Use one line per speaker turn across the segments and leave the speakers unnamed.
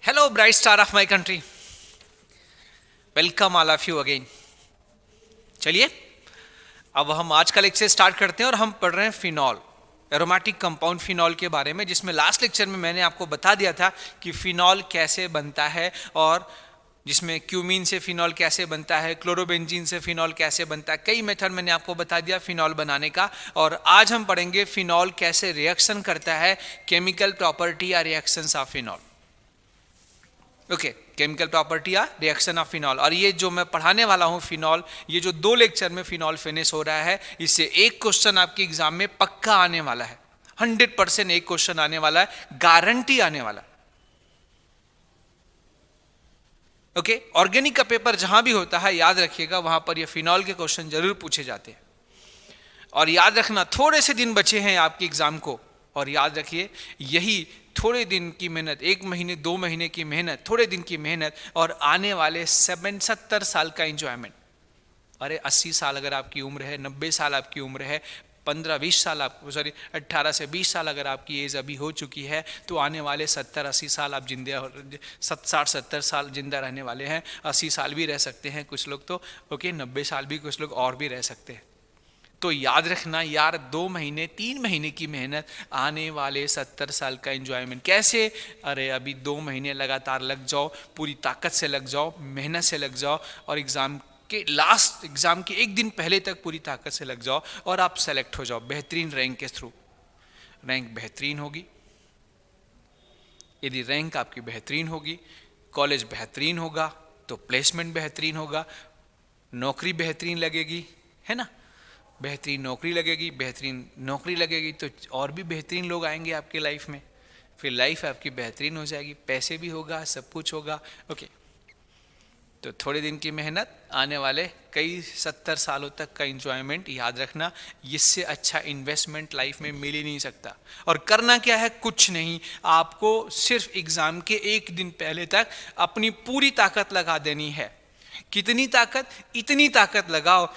Hello, bright star of my country. Welcome all of you again. चलिए अब हम आज का लेक्चर स्टार्ट करते हैं और हम पढ़ रहे हैं फिनॉल, एरोमेटिक कंपाउंड फिनॉल के बारे में, जिसमें लास्ट लेक्चर में मैंने आपको बता दिया था कि फिनॉल कैसे बनता है और जिसमें क्यूमीन से फिनॉल कैसे बनता है, क्लोरोबेंजीन से फिनॉल कैसे बनता है। कई मेथड मैंने आपको बता दिया फिनॉल बनाने का। और आज हम पढ़ेंगे फिनॉल कैसे रिएक्शन करता है, केमिकल प्रॉपर्टी या reactions of phenol. Okay, chemical property या रिएक्शन ऑफ फिनॉल। और ये जो मैं पढ़ाने वाला हूँ फिनॉल, ये जो 2 लेक्चर में फिनॉल फिनिश हो रहा है, इससे एक क्वेश्चन आपके एग्जाम में पक्का आने वाला है। 100% एक क्वेश्चन आने वाला है, गारंटी आने वाला है। ओके, ऑर्गेनिक का पेपर जहां भी होता है याद रखिएगा, वहां पर ये फिनॉल के क्वेश्चन जरूर पूछे जाते हैं। और याद रखना, थोड़े से दिन बचे हैं आपके एग्जाम को, और याद रखिए यही थोड़े दिन की मेहनत, 1 महीने 2 महीने की मेहनत, थोड़े दिन की मेहनत और आने वाले 70 साल का एंजॉयमेंट। अरे 80 साल अगर आपकी उम्र है, 90 साल आपकी उम्र है, 15-20 साल आपको, 18 से 20 साल अगर आपकी एज अभी हो चुकी है, तो आने वाले 70-80 साल आप जिंदे, 60-70 साल जिंदा रहने वाले हैं। 80 साल भी रह सकते हैं कुछ लोग तो, ओके, 90 साल भी कुछ लोग और भी रह सकते हैं। तो याद रखना यार, 2 महीने 3 महीने की मेहनत, आने वाले 70 साल का एंजॉयमेंट। कैसे? अरे अभी 2 महीने लगातार लग जाओ, पूरी ताकत से लग जाओ, मेहनत से लग जाओ, और एग्जाम के 1 दिन पहले तक पूरी ताकत से लग जाओ और आप सेलेक्ट हो जाओ बेहतरीन रैंक के थ्रू। रैंक बेहतरीन होगी, यदि रैंक आपकी बेहतरीन होगी, कॉलेज बेहतरीन होगा, तो प्लेसमेंट बेहतरीन होगा, नौकरी बेहतरीन लगेगी, है ना? बेहतरीन नौकरी लगेगी तो और भी बेहतरीन लोग आएंगे आपके लाइफ में, फिर लाइफ आपकी बेहतरीन हो जाएगी, पैसे भी होगा, सब कुछ होगा। ओके, तो थोड़े दिन की मेहनत, आने वाले कई 70 सालों तक का एंजॉयमेंट। याद रखना, इससे अच्छा इन्वेस्टमेंट लाइफ में मिल ही नहीं सकता। और करना क्या है? कुछ नहीं, आपको सिर्फ एग्जाम के 1 दिन पहले तक अपनी पूरी ताकत लगा देनी है। कितनी ताकत? इतनी ताकत लगाओ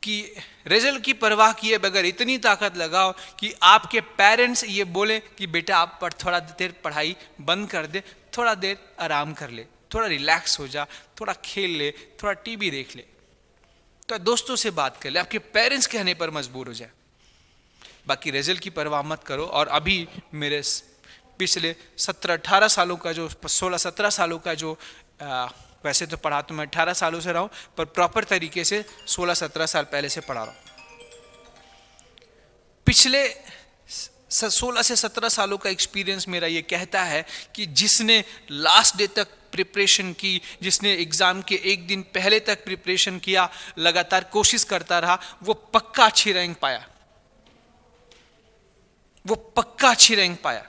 कि रिजल्ट की परवाह किए बगैर इतनी ताकत लगाओ कि आपके पेरेंट्स ये बोले कि बेटा आप पर थोड़ा देर पढ़ाई बंद कर दे, थोड़ा देर आराम कर ले, थोड़ा रिलैक्स हो जा, थोड़ा खेल ले, थोड़ा टीवी देख ले, तो दोस्तों से बात कर ले, आपके पेरेंट्स कहने पर मजबूर हो जाए। बाकी रिजल्ट की परवाह मत करो। और अभी मेरे पिछले 17-18 सालों का जो 16-17 सालों का जो वैसे तो पढ़ा तो मैं 18 सालों से रहा हूं, पर प्रॉपर तरीके से 16-17 साल पहले से पढ़ा रहा हूं। पिछले 16 से 17 सालों का एक्सपीरियंस मेरा ये कहता है कि जिसने लास्ट डे तक प्रिपरेशन की, जिसने एग्जाम के 1 दिन पहले तक प्रिपरेशन किया, लगातार कोशिश करता रहा, वो पक्का अच्छी रैंक पाया, वो पक्का अच्छी रैंक पाया।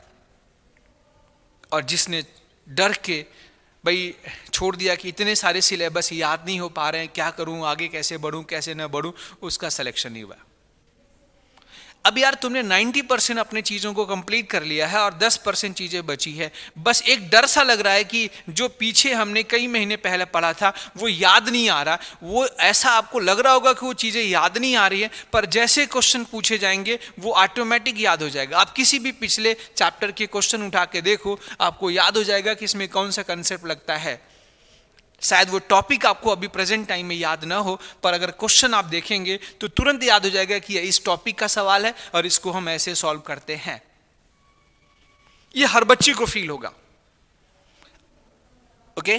और जिसने डर के भाई छोड़ दिया कि इतने सारे सिलेबस याद नहीं हो पा रहे हैं, क्या करूं, आगे कैसे बढ़ूं, कैसे न बढ़ूं, उसका सिलेक्शन नहीं हुआ। अब यार तुमने 90% अपने चीजों को कंप्लीट कर लिया है और 10% चीजें बची है। बस एक डर सा लग रहा है कि जो पीछे हमने कई महीने पहले पढ़ा था वो याद नहीं आ रहा। वो ऐसा आपको लग रहा होगा कि वो चीजें याद नहीं आ रही है, पर जैसे क्वेश्चन पूछे जाएंगे वो ऑटोमेटिक याद हो जाएगा। आप किसी भी पिछले चैप्टर के क्वेश्चन उठा के देखो, आपको याद हो जाएगा कि इसमें कौन सा कंसेप्ट लगता है। शायद वो टॉपिक आपको अभी प्रेजेंट टाइम में याद ना हो, पर अगर क्वेश्चन आप देखेंगे तो तुरंत याद हो जाएगा कि इस टॉपिक का सवाल है और इसको हम ऐसे सॉल्व करते हैं। ये हर बच्चे को फील होगा। ओके,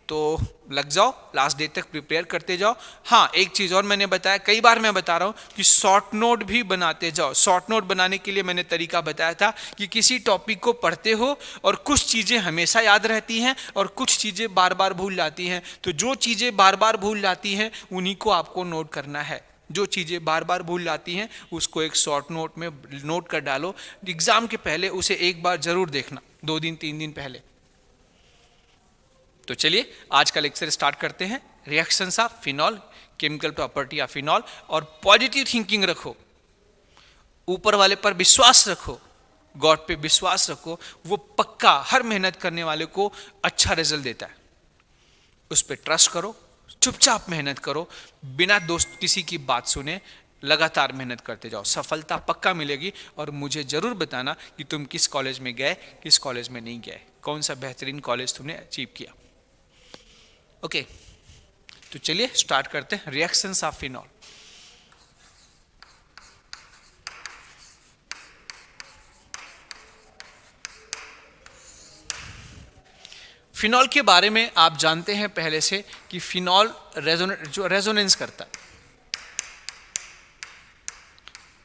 तो लग जाओ, लास्ट डे तक प्रिपेयर करते जाओ। हाँ, एक चीज और मैंने बताया, कई बार मैं बता रहा हूं कि शॉर्ट नोट भी बनाते जाओ। शॉर्ट नोट बनाने के लिए मैंने तरीका बताया था कि किसी टॉपिक को पढ़ते हो और कुछ चीजें हमेशा याद रहती हैं और कुछ चीजें बार बार भूल जाती हैं। तो जो चीजें बार बार भूल जाती हैं उन्हीं को आपको नोट करना है। जो चीजें बार बार भूल जाती हैं उसको एक शॉर्ट नोट में नोट कर डालो। एग्जाम के पहले उसे एक बार जरूर देखना, 2 दिन 3 दिन पहले। तो चलिए आज का लेक्चर स्टार्ट करते हैं। Reactions of phenol, chemical property of phenol. और पॉजिटिव थिंकिंग रखो, ऊपर वाले पर विश्वास रखो, गॉड पे विश्वास रखो। वो पक्का हर मेहनत करने वाले को अच्छा रिजल्ट देता है। उस पर ट्रस्ट करो, चुपचाप मेहनत करो, बिना दोस्त किसी की बात सुने। लगातार मेहनत करते जाओ, सफलता पक्का मिलेगी। और मुझे ज़रूर बताना कि तुम किस कॉलेज में गए, किस कॉलेज में नहीं गए, कौन सा बेहतरीन कॉलेज तुमने अचीव किया। ओके, तो चलिए स्टार्ट करते हैं रिएक्शंस ऑफ फिनॉल। फिनॉल के बारे में आप जानते हैं पहले से कि फिनॉल रेजोनेंस करता है,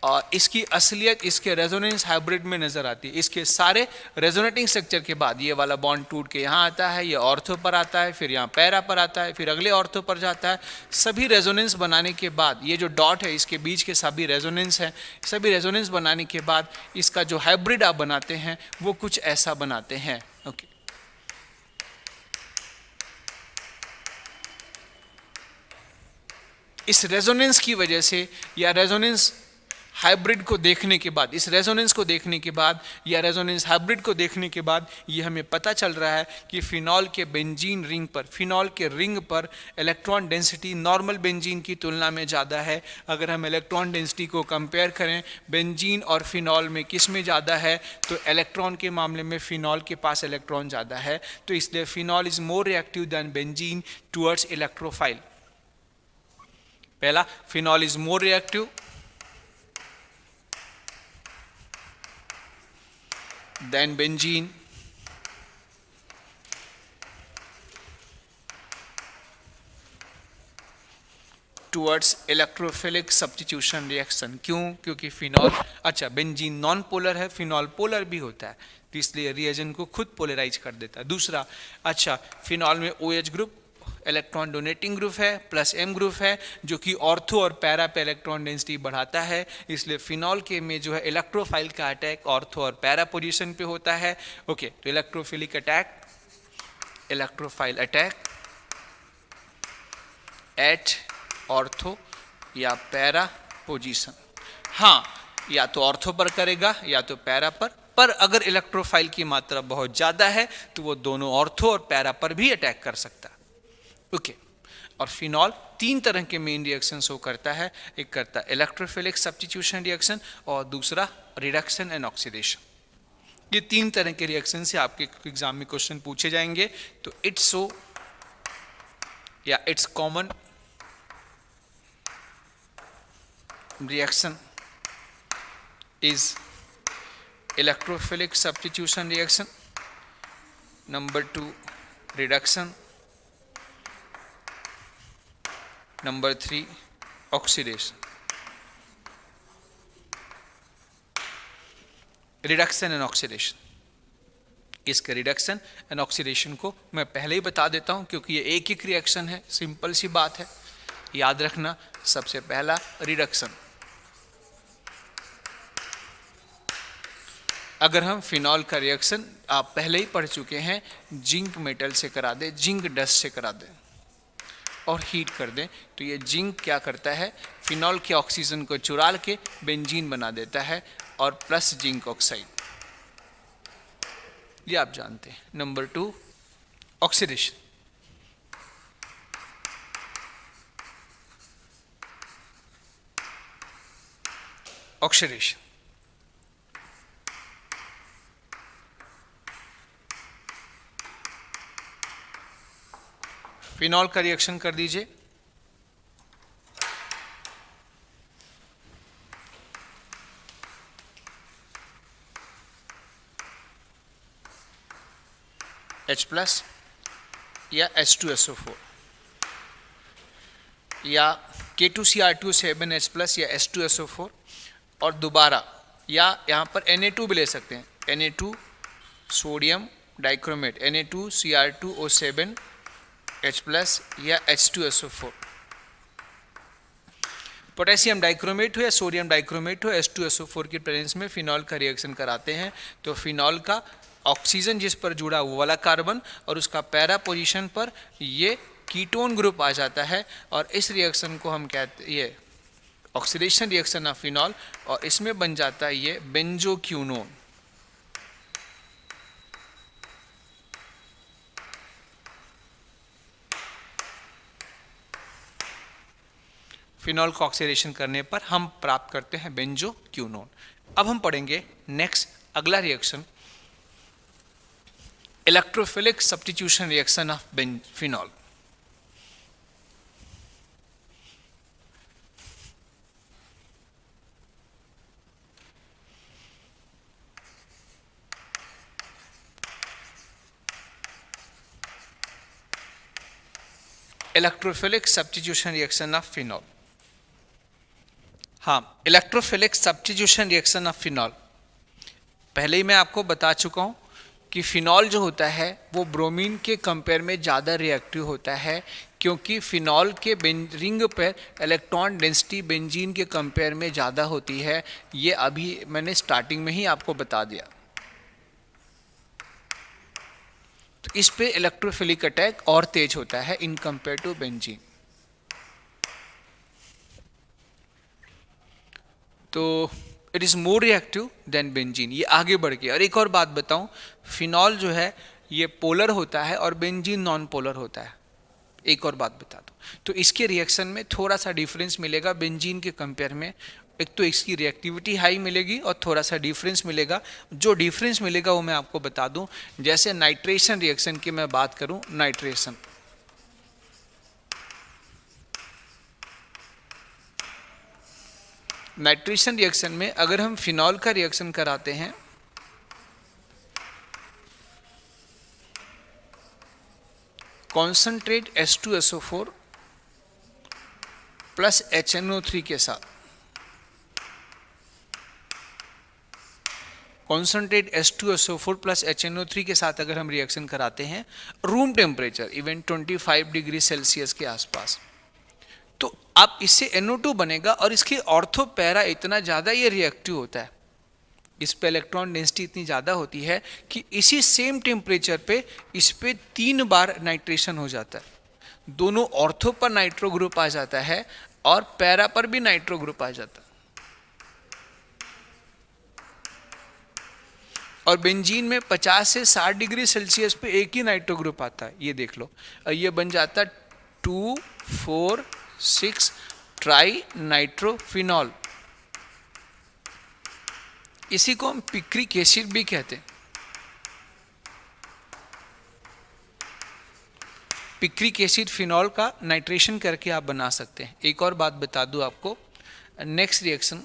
और इसकी असलियत इसके रेजोनेंस हाइब्रिड में नजर आती है। इसके सारे रेजोनेटिंग स्ट्रक्चर के बाद ये वाला बॉन्ड टूट के यहाँ आता है, ये ऑर्थो पर आता है, फिर यहाँ पैरा पर आता है, फिर अगले ऑर्थो पर जाता है। सभी रेजोनेंस बनाने के बाद ये जो डॉट है इसके बीच के सभी रेजोनेंस हैं, सभी रेजोनेंस बनाने के बाद इसका जो हाइब्रिड आप बनाते हैं वो कुछ ऐसा बनाते हैं। ओके, इस रेजोनेंस की वजह से या रेजोनेंस हाइब्रिड को देखने के बाद, इस रेजोनेंस को देखने के बाद या रेजोनेंस हाइब्रिड को देखने के बाद ये हमें पता चल रहा है कि फिनॉल के बेंजीन रिंग पर, फिनॉल के रिंग पर इलेक्ट्रॉन डेंसिटी नॉर्मल बेंजीन की तुलना में ज़्यादा है। अगर हम इलेक्ट्रॉन डेंसिटी को कंपेयर करें बेंजीन और फिनॉल में किस में ज़्यादा है, तो इलेक्ट्रॉन के मामले में फिनॉल के पास इलेक्ट्रॉन ज़्यादा है, तो इसलिए phenol is more reactive than benzene towards electrophile. पहला, phenol is more reactive than benzene towards electrophilic substitution reaction। क्यों? क्योंकि फिनॉल, अच्छा बेंजीन नॉन पोलर है, फिनॉल पोलर भी होता है, तो इसलिए रिएजेंट को खुद पोलराइज कर देता है। दूसरा, अच्छा फिनॉल में OH group electron donating group है, प्लस M ग्रुप है, जो कि ऑर्थो और पैरा पे इलेक्ट्रॉन डेंसिटी बढ़ाता है। इसलिए फिनॉल के में जो है इलेक्ट्रोफाइल का अटैक ऑर्थो और पैरा पोजीशन पे होता है। ओके, तो electrophilic attack, electrophile attack at ortho या पैरा पोजीशन। हाँ, या तो ऑर्थो पर करेगा या तो पैरा पर अगर इलेक्ट्रोफाइल की मात्रा बहुत ज्यादा है तो वो दोनों ऑर्थो और पैरा पर भी अटैक कर सकता है। ओके, और फिनॉल तीन तरह के मेन रिएक्शन शो करता है, एक करता है इलेक्ट्रोफिलिक सब्स्टिट्यूशन रिएक्शन और दूसरा रिडक्शन एंड ऑक्सीडेशन। ये तीन तरह के रिएक्शन से आपके एग्जाम में क्वेश्चन पूछे जाएंगे। तो इट्स सो या it's common reaction is electrophilic substitution reaction, number 2 reduction, number 3 oxidation. Reduction and oxidation, इसके रिडक्शन एंड ऑक्सीडेशन को मैं पहले ही बता देता हूं क्योंकि ये एक ही रिएक्शन है, सिंपल सी बात है, याद रखना। सबसे पहला रिडक्शन, अगर हम फिनॉल का रिएक्शन आप पहले ही पढ़ चुके हैं, जिंक मेटल से करा दें, जिंक डस्ट से करा दें और हीट कर दें, तो ये जिंक क्या करता है, फिनॉल के ऑक्सीजन को चुरा के बेंजीन बना देता है और प्लस जिंक ऑक्साइड, ये आप जानते हैं। नंबर 2 ऑक्सीडेशन, ऑक्सीडेशन फिनॉल का रिएक्शन कर दीजिए, H+ या H2SO4 या K2Cr2 7H+ या H2SO4 और दोबारा, या यहाँ पर Na2 भी ले सकते हैं, Na2 सोडियम डाइक्रोमेट, Na2Cr2O7H+ या H2SO4। पोटेशियम डाइक्रोमेट हो या सोडियम डाइक्रोमेट हो, H2SO4 की प्रेजेंस में फिनॉल का रिएक्शन कराते हैं, तो फिनॉल का ऑक्सीजन जिस पर जुड़ा वो वाला कार्बन और उसका पैरा पोजीशन पर ये कीटोन ग्रुप आ जाता है, और इस रिएक्शन को हम कहते हैं ये ऑक्सीडेशन रिएक्शन ऑफ फिनॉल, और इसमें बन जाता है ये बेंजोक्यूनोन। फिनॉल का ऑक्सीडेशन करने पर हम प्राप्त करते हैं बेंजोक्विनोन। अब हम पढ़ेंगे नेक्स्ट अगला reaction, electrophilic substitution reaction of phenol. Electrophilic substitution reaction of phenol. हाँ, electrophilic substitution reaction of phenol, पहले ही मैं आपको बता चुका हूं कि फिनॉल जो होता है वो ब्रोमीन के कंपेयर में ज़्यादा रिएक्टिव होता है, क्योंकि फिनॉल के रिंग पर इलेक्ट्रॉन डेंसिटी बेंजीन के कंपेयर में ज़्यादा होती है। ये अभी मैंने स्टार्टिंग में ही आपको बता दिया। तो इस पे इलेक्ट्रोफिलिक अटैक और तेज होता है इन कंपेयर टू बेंजीन। तो it is more reactive than benzene. ये आगे बढ़ के, और एक और बात बताऊं, फिनॉल जो है ये पोलर होता है और बेंजीन नॉन पोलर होता है। एक और बात बता दूं, तो इसके रिएक्शन में थोड़ा सा डिफरेंस मिलेगा बेंजीन के कंपेयर में। एक तो इसकी रिएक्टिविटी हाई मिलेगी और थोड़ा सा डिफरेंस मिलेगा। जो डिफरेंस मिलेगा वो मैं आपको बता दूं। जैसे नाइट्रेशन रिएक्शन की मैं बात करूं, नाइट्रेशन रिएक्शन में अगर हम फिनॉल का रिएक्शन कराते हैं, कॉन्सेंट्रेट H2SO4 प्लस HNO3 के साथ, कॉन्सेंट्रेट H2SO4 प्लस HNO3 के साथ अगर हम रिएक्शन कराते हैं room temperature even 25 degree Celsius के आसपास, तो अब इससे NO2 बनेगा और इसके ऑर्थो पैरा इतना ज़्यादा ये रिएक्टिव होता है, इस पे इलेक्ट्रॉन डेंसिटी इतनी ज़्यादा होती है कि इसी सेम टेम्परेचर पे इस पे 3 बार नाइट्रेशन हो जाता है। दोनों ऑर्थो पर नाइट्रो ग्रुप आ जाता है और पैरा पर भी नाइट्रो ग्रुप आ जाता है। और बेंजीन में 50 से 60 डिग्री सेल्सियस पे एक ही नाइट्रो ग्रुप आता है, ये देख लो। और ये बन जाता 2,4,6 ट्राई नाइट्रोफिनॉल। इसी को हम पिक्रिक एसिड भी कहते हैं। पिक्रिक एसिड फिनॉल का नाइट्रेशन करके आप बना सकते हैं। एक और बात बता दूं आपको, नेक्स्ट रिएक्शन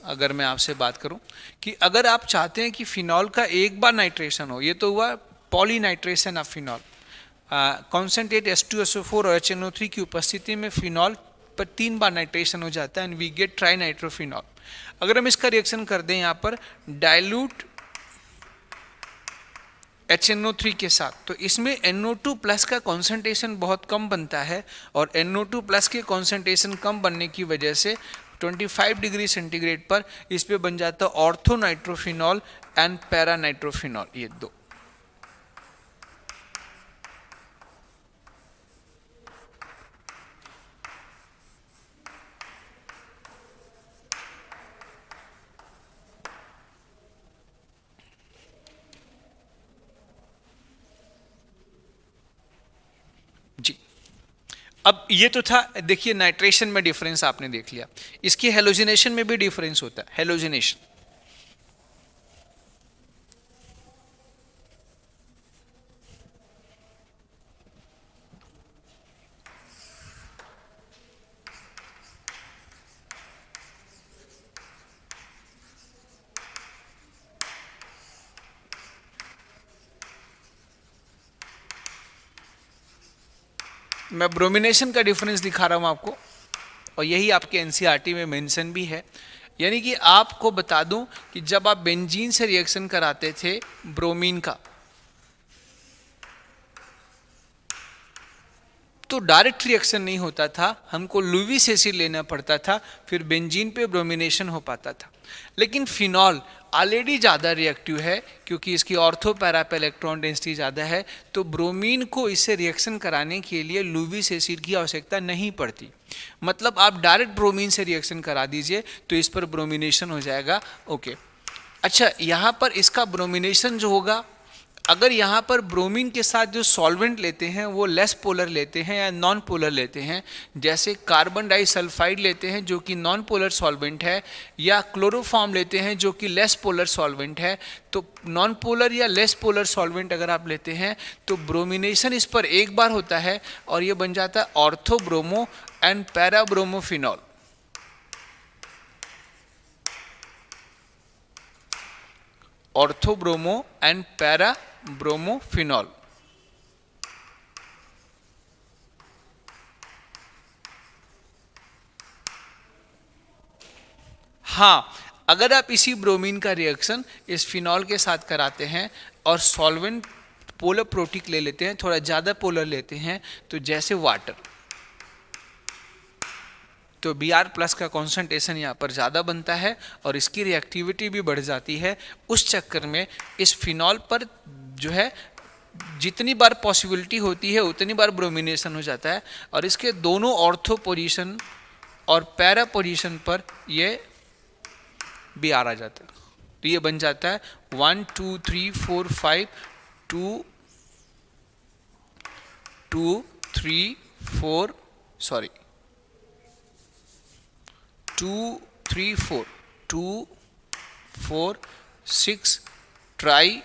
अगर मैं आपसे बात करूं कि अगर आप चाहते हैं कि फिनॉल का एक बार नाइट्रेशन हो, ये तो हुआ पॉलीनाइट्रेशन ऑफ फिनॉल, कॉन्सेंट्रेट H2SO4 और HNO3 की उपस्थिति में फिनॉल पर 3 बार नाइट्रेशन हो जाता है and we get trinitrophenol. अगर हम इसका रिएक्शन कर दें यहाँ पर डाइल्यूट HNO3 के साथ, तो इसमें NO2 प्लस का कॉन्सेंट्रेशन बहुत कम बनता है और NO2 प्लस के कॉन्सेंट्रेशन कम बनने की वजह से 25 डिग्री सेंटीग्रेड पर इस पे बन जाता है ortho nitrophenol and para nitrophenol, ये दो। जी, अब ये तो था, देखिए नाइट्रेशन में डिफरेंस आपने देख लिया, इसकी हेलोजिनेशन में भी डिफरेंस होता है। हेलोजिनेशन मैं ब्रोमिनेशन का डिफरेंस दिखा रहा हूं आपको, और यही आपके एनसीईआरटी में मेंशन भी है। यानी कि आपको बता दूं कि जब आप बेंजीन से रिएक्शन कराते थे ब्रोमीन का, तो डायरेक्ट रिएक्शन नहीं होता था, हमको लुईस एसिड लेना पड़ता था, फिर बेंजीन पे ब्रोमिनेशन हो पाता था। लेकिन फिनॉल ऑलरेडी ज़्यादा रिएक्टिव है क्योंकि इसकी ऑर्थो पैरा पे इलेक्ट्रॉन डेंसिटी ज़्यादा है, तो ब्रोमीन को इससे रिएक्शन कराने के लिए लुईस एसिड की आवश्यकता नहीं पड़ती। मतलब आप डायरेक्ट ब्रोमीन से रिएक्शन करा दीजिए तो इस पर ब्रोमिनेशन हो जाएगा। ओके, अच्छा, यहाँ पर इसका ब्रोमिनेशन जो होगा, अगर यहाँ पर ब्रोमीन के साथ जो सॉल्वेंट लेते हैं वो लेस पोलर लेते हैं या नॉन पोलर लेते हैं, जैसे कार्बन डाइसल्फाइड लेते हैं जो कि नॉन पोलर सॉल्वेंट है, या क्लोरोफॉर्म लेते हैं जो कि लेस पोलर सॉल्वेंट है, तो नॉन पोलर या लेस पोलर सॉल्वेंट अगर आप लेते हैं तो ब्रोमिनेशन इस पर एक बार होता है और ये बन जाता है ऑर्थोब्रोमो एंड पैराब्रोमोफिनॉल। ऑर्थोब्रोमो एंड पैराब्रोमोफिनॉल। हाँ, अगर आप इसी ब्रोमीन का रिएक्शन इस फिनॉल के साथ कराते हैं और सॉल्वेंट पोलर प्रोटिक ले लेते हैं, थोड़ा ज़्यादा पोलर लेते हैं, तो जैसे वाटर, तो Br+ का कॉन्सेंट्रेशन यहाँ पर ज़्यादा बनता है और इसकी रिएक्टिविटी भी बढ़ जाती है। उस चक्कर में इस फिनॉल पर जो है जितनी बार पॉसिबिलिटी होती है उतनी बार ब्रोमिनेशन हो जाता है और इसके दोनों ऑर्थो पोजीशन और पैरा पोजीशन पर ये Br आ जाता है। तो ये बन जाता है 1 2 3 4 5 2 2 3 4 सॉरी 2 3 4 2 4 6 ट्राई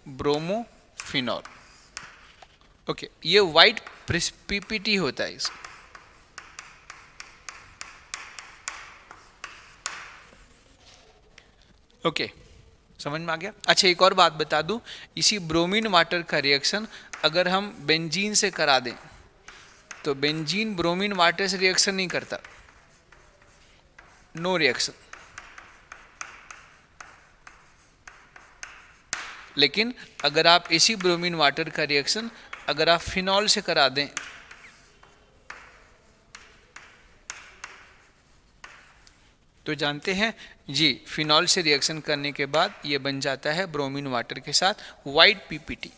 ब्रोमोफिनॉल। ओके, ये वाइट पीपीटी होता है इसका। ओके, समझ में आ गया। अच्छा, एक और बात बता दूं, इसी ब्रोमीन वाटर का रिएक्शन अगर हम बेंजीन से करा दें तो बेंजीन ब्रोमीन वाटर से रिएक्शन नहीं करता, नो रिएक्शन। लेकिन अगर आप इसी ब्रोमीन वाटर का रिएक्शन अगर आप फिनॉल से करा दें तो जानते हैं जी, फिनॉल से रिएक्शन करने के बाद ये बन जाता है ब्रोमीन वाटर के साथ वाइट पीपीटी।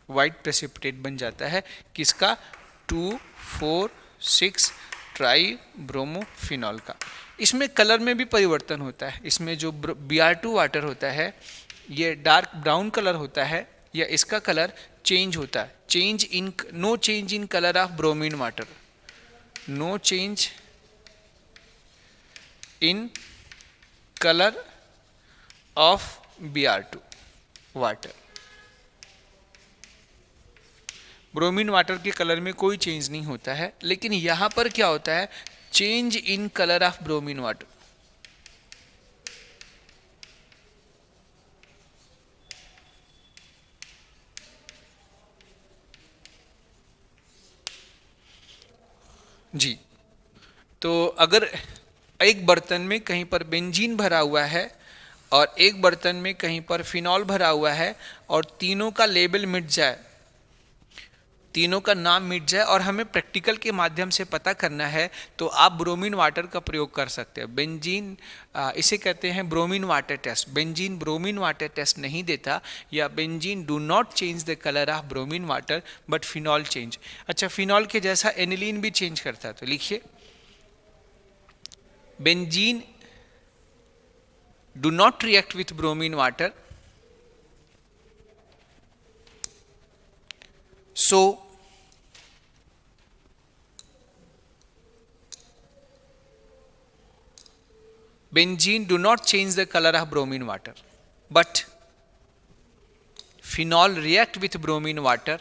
वाइट प्रेसिपिटेट बन जाता है किसका? 2 4 6 ट्राई ब्रोमोफिनॉल का। इसमें कलर में भी परिवर्तन होता है। इसमें जो Br2 वाटर होता है ये डार्क ब्राउन कलर होता है या इसका कलर चेंज होता है। No change in colour of bromine water, no change in colour of Br2 water. Bromine water के कलर में कोई चेंज नहीं होता है, लेकिन यहां पर क्या होता है? Change in colour of bromine water. जी, तो अगर एक बर्तन में कहीं पर बेंजीन भरा हुआ है और एक बर्तन में कहीं पर फिनॉल भरा हुआ है और तीनों का लेबल मिट जाए, तीनों का नाम मिट जाए और हमें प्रैक्टिकल के माध्यम से पता करना है, तो आप ब्रोमीन वाटर का प्रयोग कर सकते हैं। बेंजीन, इसे कहते हैं bromine water test. Benzene bromine water test नहीं देता, या benzene do not change the colour of bromine water but phenol change. अच्छा, फिनॉल के जैसा एनिलीन भी चेंज करता है, तो लिखिए benzene do not react with bromine water, so benzene do not change the color of bromine water, but phenol react with bromine water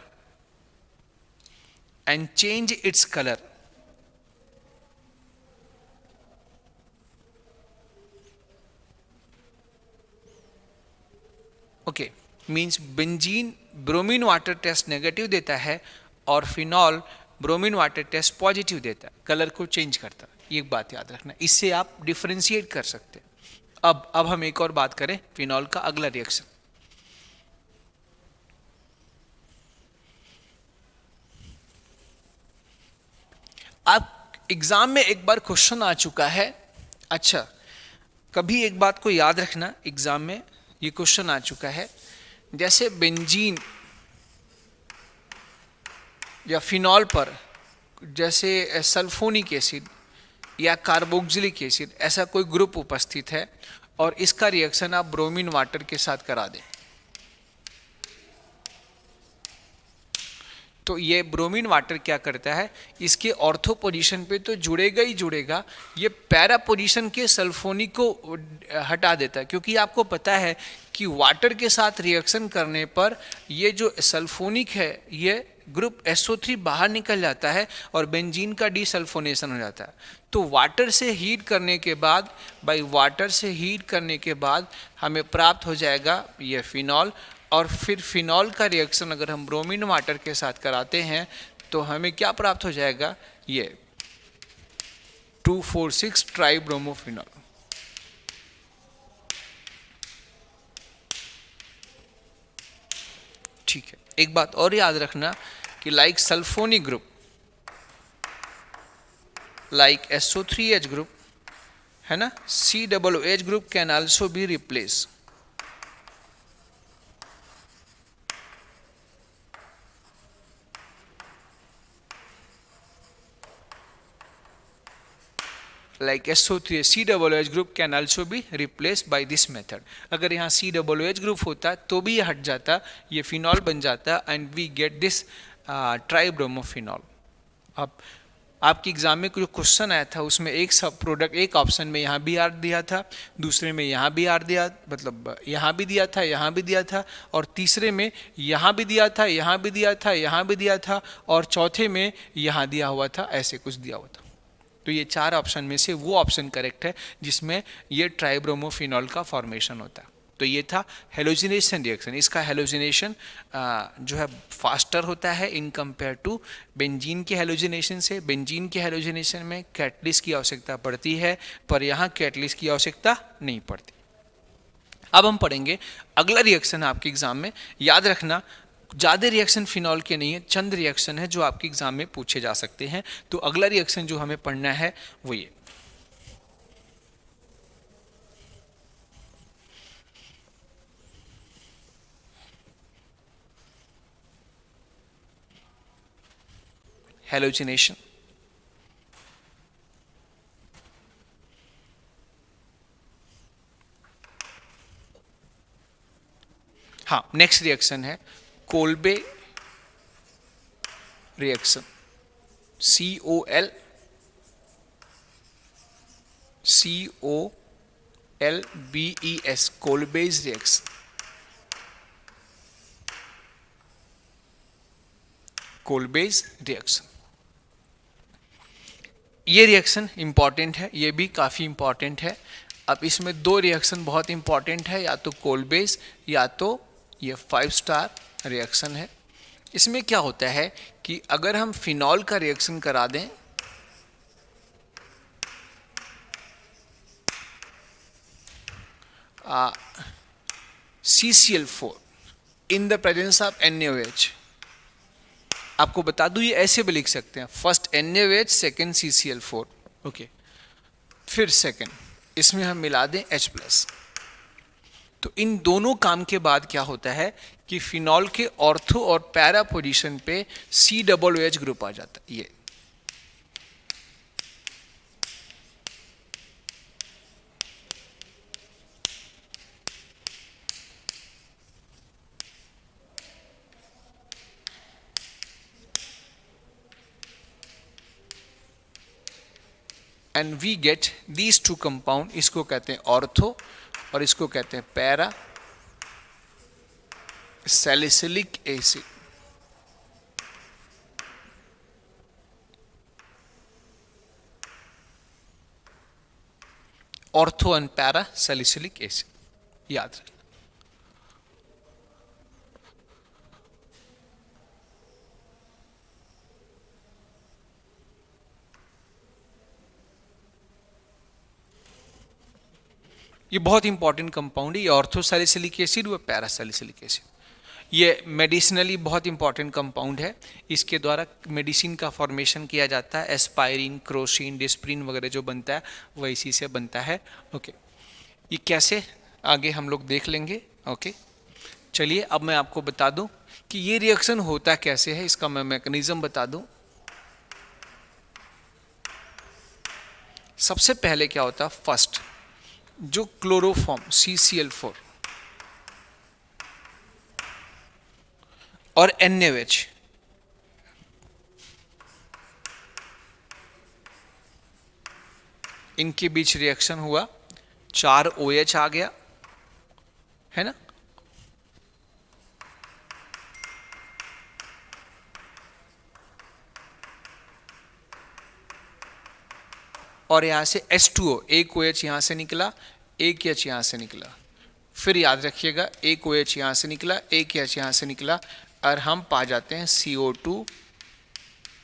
and change its color. Okay, means benzene bromine water test negative देता है और phenol bromine water test positive देता है, colour को change करता है। ये बात याद रखना, इससे आप डिफरेंशिएट कर सकते हैं। अब हम एक और बात करें फिनॉल का अगला रिएक्शन। आप एग्जाम में एक बार क्वेश्चन आ चुका है। अच्छा, कभी एक बात को याद रखना, एग्जाम में ये क्वेश्चन आ चुका है, जैसे बेंजीन या फिनॉल पर जैसे सल्फोनिक एसिड या कार्बोक्सिलिक एसिड, ऐसा कोई ग्रुप उपस्थित है और इसका रिएक्शन आप ब्रोमीन वाटर के साथ करा दें, तो ये ब्रोमीन वाटर क्या करता है, इसके ऑर्थो पोजीशन पे तो जुड़ेगा ही जुड़ेगा, ये पैरा पोजीशन के सल्फोनिक को हटा देता है, क्योंकि आपको पता है कि वाटर के साथ रिएक्शन करने पर ये जो सल्फोनिक है ये ग्रुप SO3 बाहर निकल जाता है और बेंजीन का डीसल्फोनेशन हो जाता है। तो वाटर से हीट करने के बाद, वाटर से हीट करने के बाद हमें प्राप्त हो जाएगा ये फिनॉल, और फिर फिनॉल का रिएक्शन अगर हम ब्रोमीन वाटर के साथ कराते हैं तो हमें क्या प्राप्त हो जाएगा, ये 2,4,6 ट्राइब्रोमोफिनॉल। ठीक है, एक बात और याद रखना कि like sulphonic group, like SO3H group है ना, COOH group can also be replace. Like SO3 COOH group can also be replaced by this method। अगर यहाँ COOH group होता तो भी ये हट जाता, ये फिनॉल बन जाता and we get this tribromophenol. अब आपके एग्जाम में जो क्वेश्चन आया था उसमें एक सब प्रोडक्ट, एक ऑप्शन में यहाँ भी आर दिया था, दूसरे में यहाँ भी आर दिया, मतलब यहाँ भी दिया था, यहाँ भी दिया था, और तीसरे में यहाँ भी दिया था, यहाँ भी दिया था, यहाँ भी दिया था, और चौथे में यहाँ दिया हुआ था, ऐसे कुछ दिया हुआ था। तो ये 4 ऑप्शन में से वो ऑप्शन करेक्ट है जिसमें ये ट्राइब्रोमोफिनॉल का फॉर्मेशन होता है। तो ये था हेलोजिनेशन रिएक्शन। इसका हेलोजिनेशन जो है फास्टर होता है इन कंपेयर टू बेंजीन के हेलोजिनेशन से। बेंजीन के हेलोजिनेशन में कैटलिस्ट की आवश्यकता पड़ती है, पर यहाँ कैटलिस्ट की आवश्यकता नहीं पड़ती। अब हम पढ़ेंगे अगला रिएक्शन आपके एग्जाम में, याद रखना ज़्यादा रिएक्शन फिनॉल के नहीं है, चंद रिएक्शन है जो आपके एग्जाम में पूछे जा सकते हैं। तो अगला रिएक्शन जो हमें पढ़ना है वो ये हेलोजिनेशन। हाँ, नेक्स्ट रिएक्शन है Kolbe reaction, COLBES, Kolbe's reaction. Kolbe's reaction, ये रिएक्शन इंपॉर्टेंट है, ये भी काफी इंपॉर्टेंट है। अब इसमें 2 रिएक्शन बहुत इंपॉर्टेंट है, या तो कोल्बेज या तो ये 5 स्टार रिएक्शन है। इसमें क्या होता है कि अगर हम फिनॉल का रिएक्शन करा दें CCl4 in the presence of NaOH, आपको बता दूं ये ऐसे भी लिख सकते हैं, first NaOH, second CCl4, okay, फिर सेकेंड इसमें हम मिला दें H+। तो इन दोनों काम के बाद क्या होता है कि फिनॉल के ऑर्थो और पैरा पोजीशन पे COOH ग्रुप आ जाता है। ये and we get these 2 compound, इसको कहते हैं ऑर्थो और इसको कहते हैं para salicylic acid. Ortho and para salicylic acid, याद रखें। ये बहुत इंपॉर्टेंट कंपाउंड है, ये ऑर्थोसैलिसिलिक एसिड व पैरासैलिसिलिक एसिड। ये मेडिसिनली बहुत इंपॉर्टेंट कंपाउंड है, इसके द्वारा मेडिसिन का फॉर्मेशन किया जाता है। एस्पायरिन, क्रोसिन, डिस्प्रिन वगैरह जो बनता है वह इसी से बनता है। ओके, ये कैसे आगे हम लोग देख लेंगे। ओके, चलिए अब मैं आपको बता दूं कि ये रिएक्शन होता कैसे है, इसका मैं मैकेनिज्म बता दूं। सबसे पहले क्या होता है, फर्स्ट जो क्लोरोफॉर्म CCl4 और NaOH, इनके बीच रिएक्शन हुआ, 4 OH आ गया, है ना। और यहां से H2O, एक OH यहां से निकला, एक H यहां से निकला। फिर याद रखिएगा, एक OH यहां से निकला, एक H यहां से निकला, और हम पा जाते हैं CO2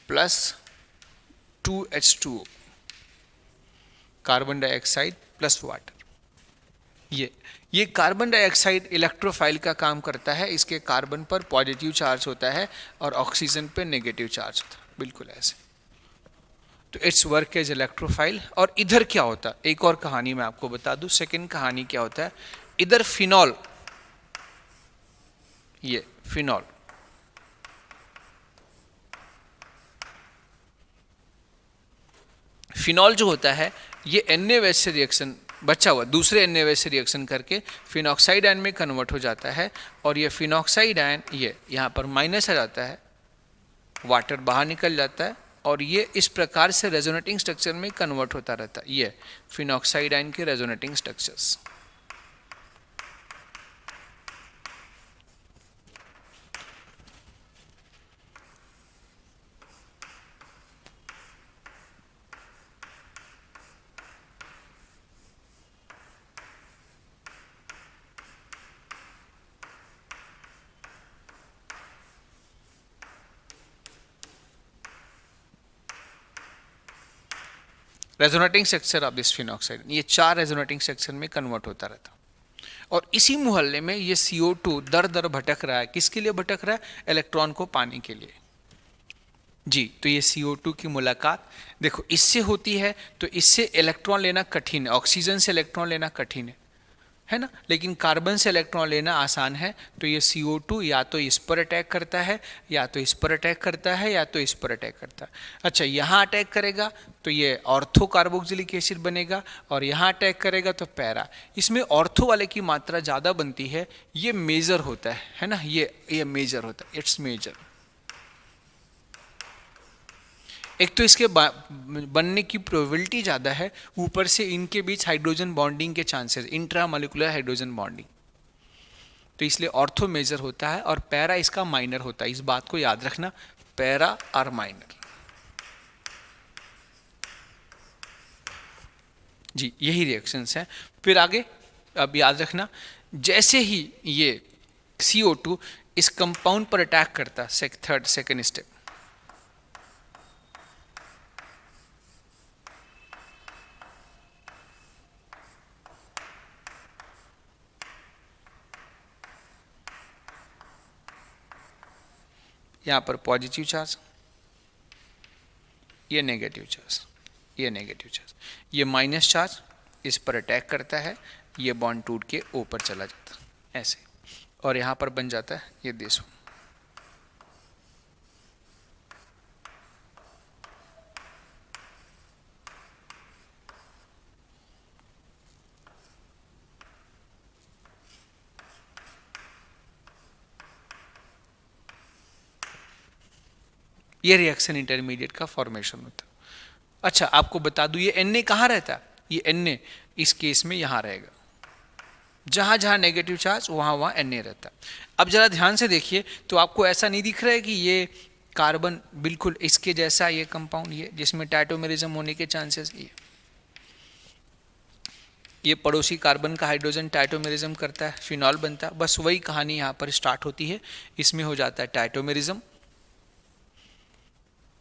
plus 2H2O, carbon dioxide plus water. ये कार्बन डाइऑक्साइड इलेक्ट्रोफाइल का काम करता है, इसके कार्बन पर पॉजिटिव चार्ज होता है और ऑक्सीजन पे नेगेटिव चार्ज होता है, बिल्कुल ऐसे। तो इट्स वर्क एज इलेक्ट्रोफाइल। और इधर क्या होता है, एक और कहानी मैं आपको बता दूं, सेकंड कहानी क्या होता है, इधर फिनॉल, ये फिनॉल, फिनॉल जो होता है ये NaOH से रिएक्शन बचा हुआ दूसरे NaOH से रिएक्शन करके फिनॉक्साइड आयन में कन्वर्ट हो जाता है, और ये फिनॉक्साइड आयन ये यहाँ पर माइनस आ जाता है, वाटर बाहर निकल जाता है, और ये इस प्रकार से रेजोनेटिंग स्ट्रक्चर में कन्वर्ट होता रहता है। ये फिनॉक्साइड आयन के resonating structures. Resonating structure of this phenoxide, ये 4 रेजोनेटिंग स्ट्रक्चर में कन्वर्ट होता रहता, और इसी मोहल्ले में ये CO2 दर दर भटक रहा है। किसके लिए भटक रहा है, इलेक्ट्रॉन को पाने के लिए। जी, तो ये CO2 की मुलाकात देखो इससे होती है, तो इससे इलेक्ट्रॉन लेना कठिन है, ऑक्सीजन से इलेक्ट्रॉन लेना कठिन है ना, लेकिन कार्बन से इलेक्ट्रॉन लेना आसान है। तो ये CO2 या तो इस पर अटैक करता है, या तो इस पर अटैक करता है, या तो इस पर अटैक करता है। अच्छा, यहाँ अटैक करेगा तो ये ऑर्थो कार्बोक्सिलिक एसिड बनेगा, और यहाँ अटैक करेगा तो पैरा। इसमें ऑर्थो वाले की मात्रा ज़्यादा बनती है, ये मेजर होता है ना, ये मेजर होता है, इट्स मेजर। एक तो इसके बनने की प्रोबेबिलिटी ज़्यादा है, ऊपर से इनके बीच हाइड्रोजन बॉन्डिंग के चांसेस, इंट्रामोलिकुलर हाइड्रोजन बॉन्डिंग, तो इसलिए ऑर्थो मेजर होता है, और पैरा इसका माइनर होता है। इस बात को याद रखना, पैरा और माइनर। जी, यही रिएक्शंस हैं। फिर आगे अब याद रखना, जैसे ही ये CO2 इस कंपाउंड पर अटैक करता, सेकेंड स्टेप, यहाँ पर पॉजिटिव चार्ज, ये नेगेटिव चार्ज, ये नेगेटिव चार्ज, ये माइनस चार्ज इस पर अटैक करता है, ये बॉन्ड टूट के ऊपर चला जाता है ऐसे, और यहाँ पर बन जाता है ये देश। ये रिएक्शन इंटरमीडिएट का फॉर्मेशन होता है। अच्छा, आपको बता दूं ये Na कहाँ रहता है, ये Na इस केस में यहाँ रहेगा, जहां जहां नेगेटिव चार्ज वहां वहां Na रहता है। अब जरा ध्यान से देखिए, तो आपको ऐसा नहीं दिख रहा है कि ये कार्बन बिल्कुल इसके जैसा ये कंपाउंड, ये जिसमें टाइटोमेरिज्म होने के चांसेस, ये पड़ोसी कार्बन का हाइड्रोजन टाइटोमेरिज्म करता है, फिनॉल बनता है। बस वही कहानी यहाँ पर स्टार्ट होती है, इसमें हो जाता है टाइटोमेरिज्म,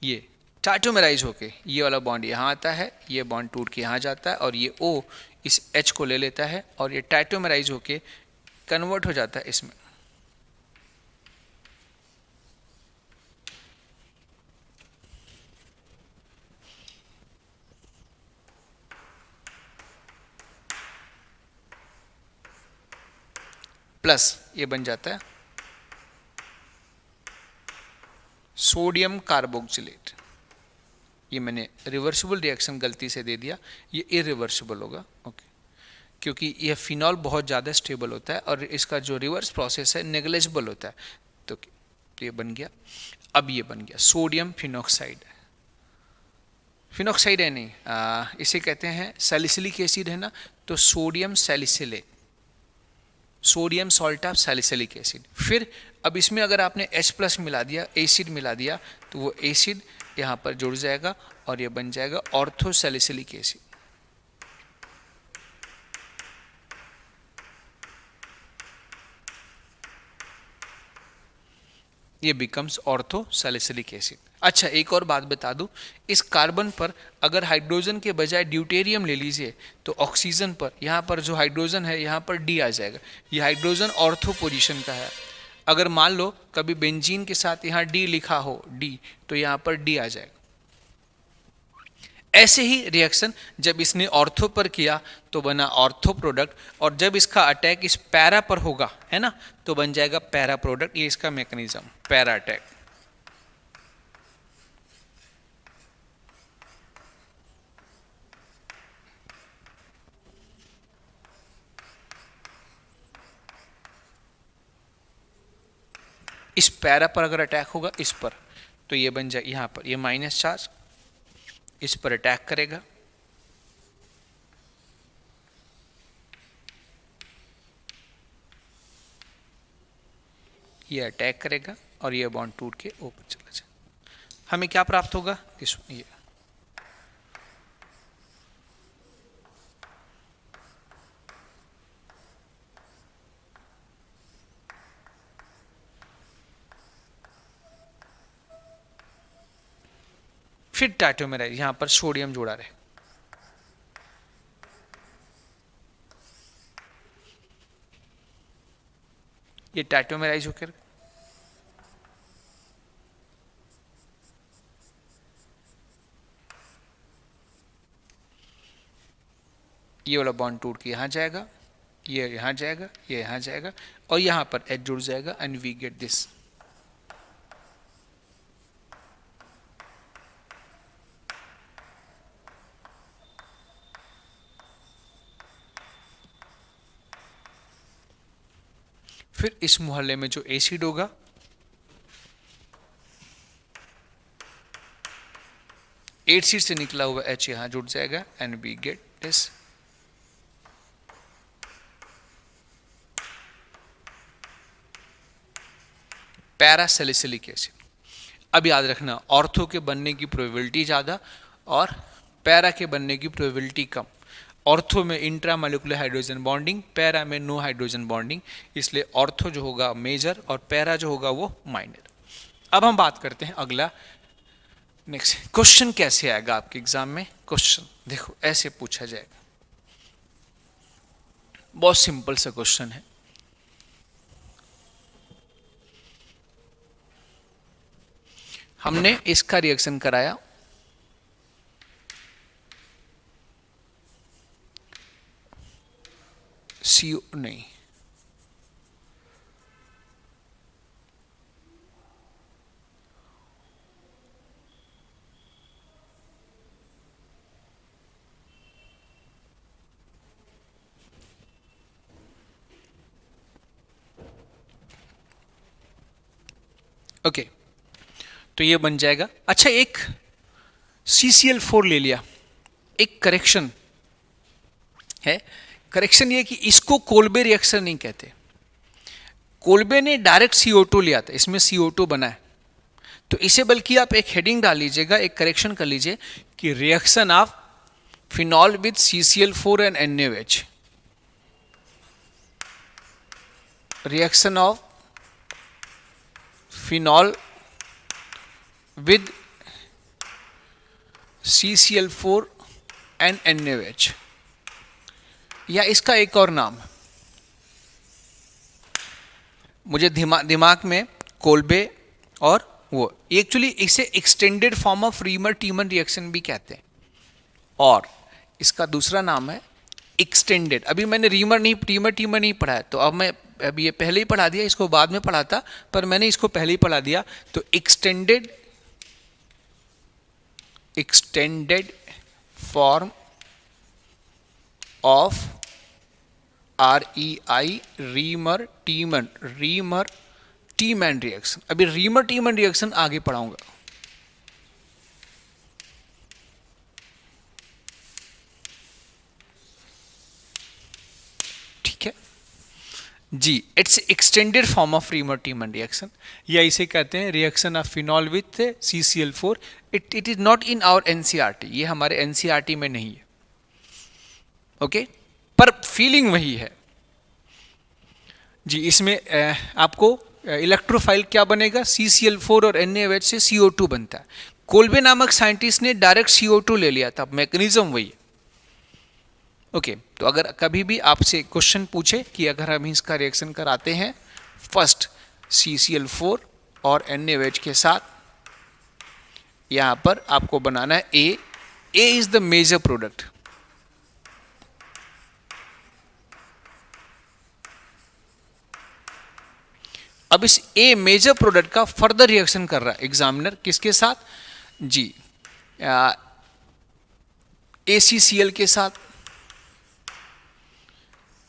ये टाइटोमेराइज होके ये वाला बॉन्ड यहाँ आता है, ये बॉन्ड टूट के यहाँ जाता है, और ये O इस H को ले लेता है, और ये टाइटोमेराइज होके कन्वर्ट हो जाता है इसमें। प्लस ये बन जाता है सोडियम कार्बोक्सिलेट, ये मैंने रिवर्सिबल रिएक्शन गलती से दे दिया, ये इरिवर्सिबल होगा, ओके, क्योंकि यह फिनॉल बहुत ज़्यादा स्टेबल होता है और इसका जो रिवर्स प्रोसेस है नेग्लिजिबल होता है। तो ये बन गया, अब ये बन गया सोडियम फिनॉक्साइड। फिनॉक्साइड है नहीं, इसे कहते हैं सैलिसिलिक एसिड है ना, तो sodium salicylate, sodium salt of salicylic acid. फिर अब इसमें अगर आपने H+ मिला दिया, एसिड मिला दिया, तो वो एसिड यहाँ पर जुड़ जाएगा और ये बन जाएगा ऑर्थो सैलिसिलिक एसिड। ये बिकम्स ऑर्थो सैलिसिलिक एसिड। अच्छा, एक और बात बता दूं, इस कार्बन पर अगर हाइड्रोजन के बजाय ड्यूटेरियम ले लीजिए तो ऑक्सीजन पर, यहाँ पर जो हाइड्रोजन है यहाँ पर डी आ जाएगा। ये हाइड्रोजन ऑर्थो पोजीशन का है। अगर मान लो कभी बेंजीन के साथ यहाँ डी लिखा हो, डी, तो यहाँ पर डी आ जाएगा। ऐसे ही रिएक्शन जब इसने ऑर्थो पर किया तो बना ऑर्थो प्रोडक्ट, और जब इसका अटैक इस पैरा पर होगा, है ना, तो बन जाएगा पैरा प्रोडक्ट। ये इसका मैकेनिज्म, पैरा अटैक। इस पैरा पर अगर अटैक होगा इस पर, तो ये बन जाए यहाँ पर, ये माइनस चार्ज इस पर अटैक करेगा, ये अटैक करेगा और ये बॉन्ड टूट के ऊपर चला जाए। हमें क्या प्राप्त होगा, ये फिर टाइटोमेराइज, यहां पर सोडियम जोड़ा रहे, ये टाइटोमेराइज होकर ये वाला बॉन्ड टूट के यहां जाएगा, ये यहां जाएगा, ये यहां जाएगा, और यहां पर H जुड़ जाएगा एंड वी गेट दिस। फिर इस मोहल्ले में जो एसिड होगा, एसिड से निकला हुआ H यहां जुड़ जाएगा and we get this. Parasalicylic acid. अब याद रखना, ऑर्थो के बनने की प्रोबेबिलिटी ज़्यादा और पैरा के बनने की प्रोबेबिलिटी कम। ऑर्थो में इंट्रामोलिकुलर हाइड्रोजन बॉन्डिंग, पैरा में नो हाइड्रोजन बॉन्डिंग, इसलिए ऑर्थो जो होगा मेजर और पैरा जो होगा वो माइनर। अब हम बात करते हैं अगला, नेक्स्ट क्वेश्चन कैसे आएगा आपके एग्जाम में। क्वेश्चन देखो ऐसे पूछा जाएगा, बहुत सिंपल सा क्वेश्चन है। हमने इसका रिएक्शन कराया, CO नहीं, ओके, तो ये बन जाएगा। अच्छा, एक CCl4 ले लिया, एक करेक्शन है। करेक्शन ये कि इसको कोल्बे रिएक्शन नहीं कहते। कोल्बे ने डायरेक्ट CO2 लिया था, इसमें CO2 बना है, तो इसे बल्कि आप एक हेडिंग डाल लीजिएगा, एक करेक्शन कर लीजिए कि reaction of phenol with CCl4 and NaOH, reaction of phenol with CCl4 and NaOH, या इसका एक और नाम मुझे दिमाग में कोल्बे और वो, एक्चुअली इसे extended form of reamer टीमन reaction भी कहते हैं, और इसका दूसरा नाम है एक्सटेंडेड। अभी मैंने रीमर नहीं, टीमर नहीं पढ़ा है, तो अब मैं अभी ये पहले ही पढ़ा दिया, इसको बाद में पढ़ा था, पर मैंने इसको पहले ही पढ़ा दिया। तो extended extended form of REI Reimer Tiemann reaction. अभी रीमर टीमैन रिएक्शन आगे पढ़ाऊंगा। ठीक है जी, it's extended form of Reimer Tiemann reaction, या इसे कहते हैं reaction of phenol with CCl4। It is not in our NCERT, ये हमारे NCERT में नहीं है। ओके पर फीलिंग वही है जी। इसमें आपको इलेक्ट्रोफाइल क्या बनेगा, CCl4 और NaOH से CO2 बनता है। कोल्बे नामक साइंटिस्ट ने डायरेक्ट CO2 ले लिया था, मैकेनिज्म वही है। ओके तो अगर कभी भी आपसे क्वेश्चन पूछे कि अगर हम इसका रिएक्शन कराते हैं फर्स्ट CCl4 और NaOH के साथ, यहां पर आपको बनाना है A is the major product. अब इस A मेजर प्रोडक्ट का फर्दर रिएक्शन कर रहा है एग्जामिनर, किसके साथ जी, ACCl के साथ,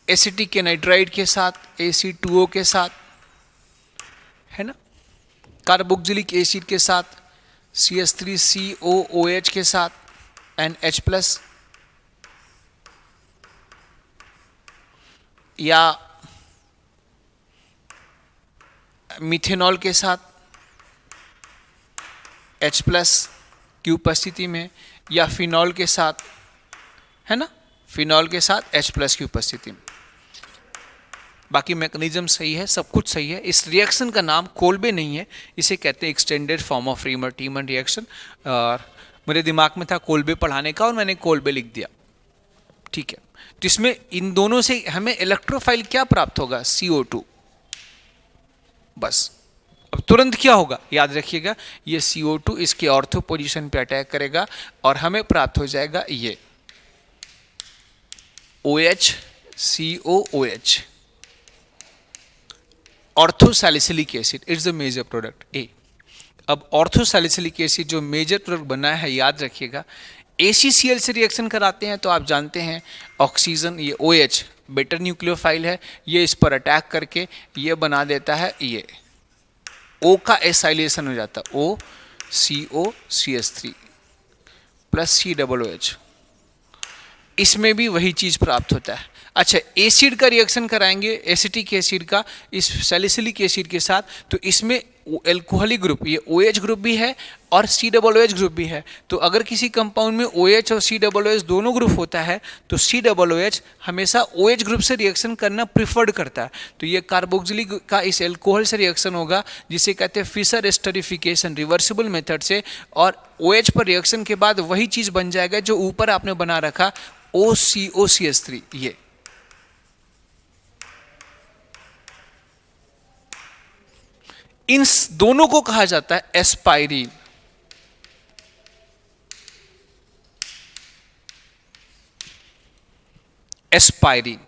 एसिटिक एनाइड्राइड के साथ, Ac2O के साथ, है ना, कार्बोक्सिलिक एसिड के साथ, CH3COOH के साथ, NH+, या मिथेनॉल के साथ H+ की उपस्थिति में, या फिनॉल के साथ, है ना, फिनॉल के साथ H+ की उपस्थिति में। बाकी मैकेनिज्म सही है, सब कुछ सही है। इस रिएक्शन का नाम कोल्बे नहीं है, इसे कहते हैं extended form of Reimer Tiemann reaction. और मेरे दिमाग में था कोल्बे पढ़ाने का और मैंने कोल्बे लिख दिया। ठीक है, तो इसमें इन दोनों से हमें इलेक्ट्रोफाइल क्या प्राप्त होगा, CO2। बस अब तुरंत क्या होगा, याद रखिएगा, ये CO2 इसके ऑर्थो पोजीशन पे अटैक करेगा और हमें प्राप्त हो जाएगा ये OH COOH, orthosalicylic acid. It's the major product A। अब ऑर्थोसैलिसिलिक एसिड जो मेजर प्रोडक्ट बना है, याद रखिएगा, ACCl से रिएक्शन कराते हैं तो आप जानते हैं ऑक्सीजन, ये OH बेटर न्यूक्लियोफाइल है, ये इस पर अटैक करके ये बना देता है, ये O का एसाइलेशन हो जाता है, OCOCH3 प्लस COOH। इसमें भी वही चीज प्राप्त होता है। अच्छा, एसिड का रिएक्शन कराएंगे, एसिटिक एसिड का इस सैलिसिलिक एसिड के साथ, तो इसमें एल्कोहलिक ग्रुप, ये OH ग्रुप भी है और COOH ग्रुप भी है। तो अगर किसी कंपाउंड में OH और COOH दोनों ग्रुप होता है तो COOH हमेशा OH ग्रुप से रिएक्शन करना प्रिफर्ड करता है। तो ये कार्बोक्सिलिक का इस एल्कोहल से रिएक्शन होगा, जिसे कहते हैं फिशर एस्टरिफिकेशन, रिवर्सिबल मेथड से, और OH पर रिएक्शन के बाद वही चीज बन जाएगा जो ऊपर आपने बना रखा, OCOCH3। ये इन दोनों को कहा जाता है एस्पाइरिन। एस्पाइरिन।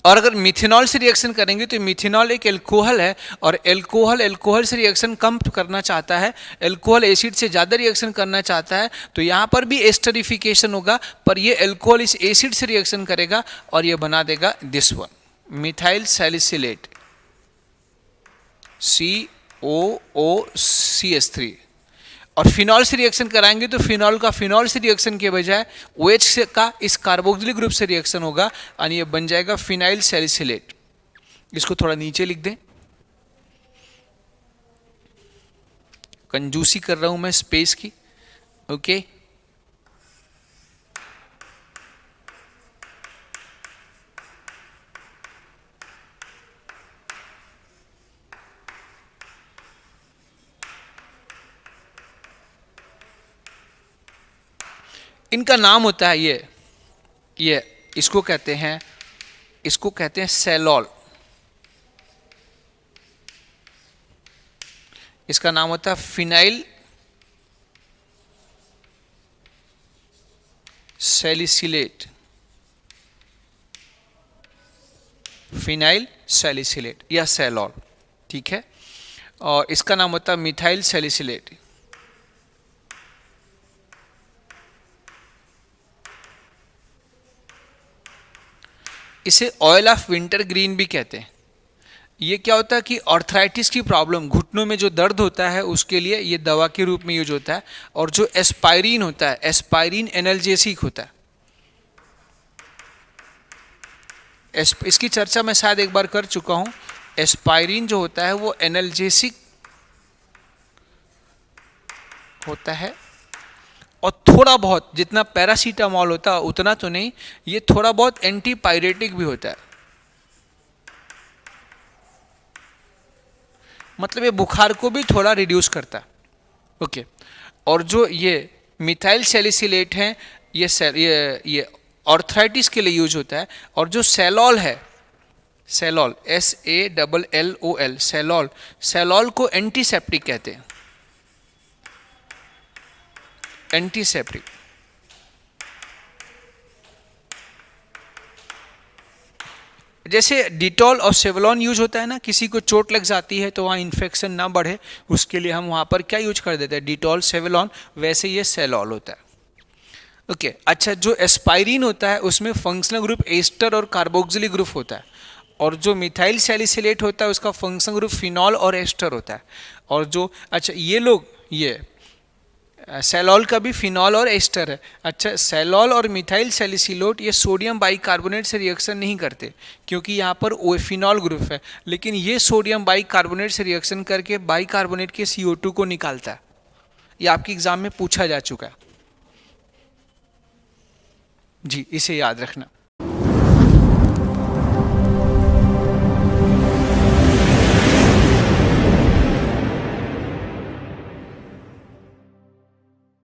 और अगर मिथेनॉल से रिएक्शन करेंगे तो मिथेनॉल एक एल्कोहल है, और एल्कोहल से रिएक्शन कम करना चाहता है, एल्कोहल एसिड से ज़्यादा रिएक्शन करना चाहता है, तो यहाँ पर भी एस्टरिफिकेशन होगा, पर ये एल्कोहल इस एसिड से रिएक्शन करेगा और ये बना देगा this one, methyl salicylate, COOCH3। और फिनॉल से रिएक्शन कराएंगे तो फिनॉल का फिनॉल से रिएक्शन के बजाय OH का इस कार्बोक्सिलिक ग्रुप से रिएक्शन होगा और ये बन जाएगा फिनाइल सैलिसिलेट। इसको थोड़ा नीचे लिख दें, कंजूसी कर रहा हूं मैं स्पेस की। ओके, इनका नाम होता है ये इसको कहते हैं सेलॉल। इसका नाम होता है फिनाइल सैलिसिलेट, फिनाइल सैलिसिलेट या सेलॉल, ठीक है। और इसका नाम होता है मिथाइल सैलिसिलेट। इसे ऑयल ऑफ विंटर ग्रीन भी कहते हैं। ये क्या होता है कि आर्थराइटिस की प्रॉब्लम, घुटनों में जो दर्द होता है उसके लिए ये दवा के रूप में यूज होता है। और जो एस्पाइरिन होता है, एस्पाइरिन एनाल्जेसिक होता है। इसकी चर्चा मैं शायद एक बार कर चुका हूं। एस्पाइरिन जो होता है वो एनाल्जेसिक होता है, और थोड़ा बहुत, जितना पैरासीटामॉल होता है उतना तो नहीं, ये थोड़ा बहुत एंटीपायरेटिक भी होता है। मतलब ये बुखार को भी थोड़ा रिड्यूस करता है। ओके। और जो ये मिथाइल सैलिसिलेट है, ये आर्थराइटिस के लिए यूज होता है। और जो सैलॉल है, सैलॉल SALLOL, सैलॉल, सैलॉल को एंटीसेप्टिक कहते हैं। एंटीसेप्टिक। जैसे डिटॉल और सेवलॉन यूज होता है ना, किसी को चोट लग जाती है तो वहाँ इन्फेक्शन ना बढ़े उसके लिए हम वहाँ पर क्या यूज कर देते हैं, डिटॉल, सेवलॉन। वैसे ये सैलॉल होता है। ओके। अच्छा, जो एस्पाइरिन होता है उसमें फंक्शनल ग्रुप एस्टर और कार्बोक्सिलिक ग्रुप होता है। और जो मिथाइल सैलिसिलेट होता है उसका फंक्शनल ग्रुप फिनॉल और एस्टर होता है। और जो, अच्छा ये लोग, ये सैलॉल का भी फिनॉल और एस्टर है। अच्छा, सैलॉल और मिथाइल सैलिसिलेट ये सोडियम बाइकार्बोनेट से रिएक्शन नहीं करते क्योंकि यहाँ पर वो फिनॉल ग्रुप है, लेकिन ये सोडियम बाइकार्बोनेट से रिएक्शन करके बाइकार्बोनेट के CO2 को निकालता है। ये आपके एग्जाम में पूछा जा चुका है जी, इसे याद रखना।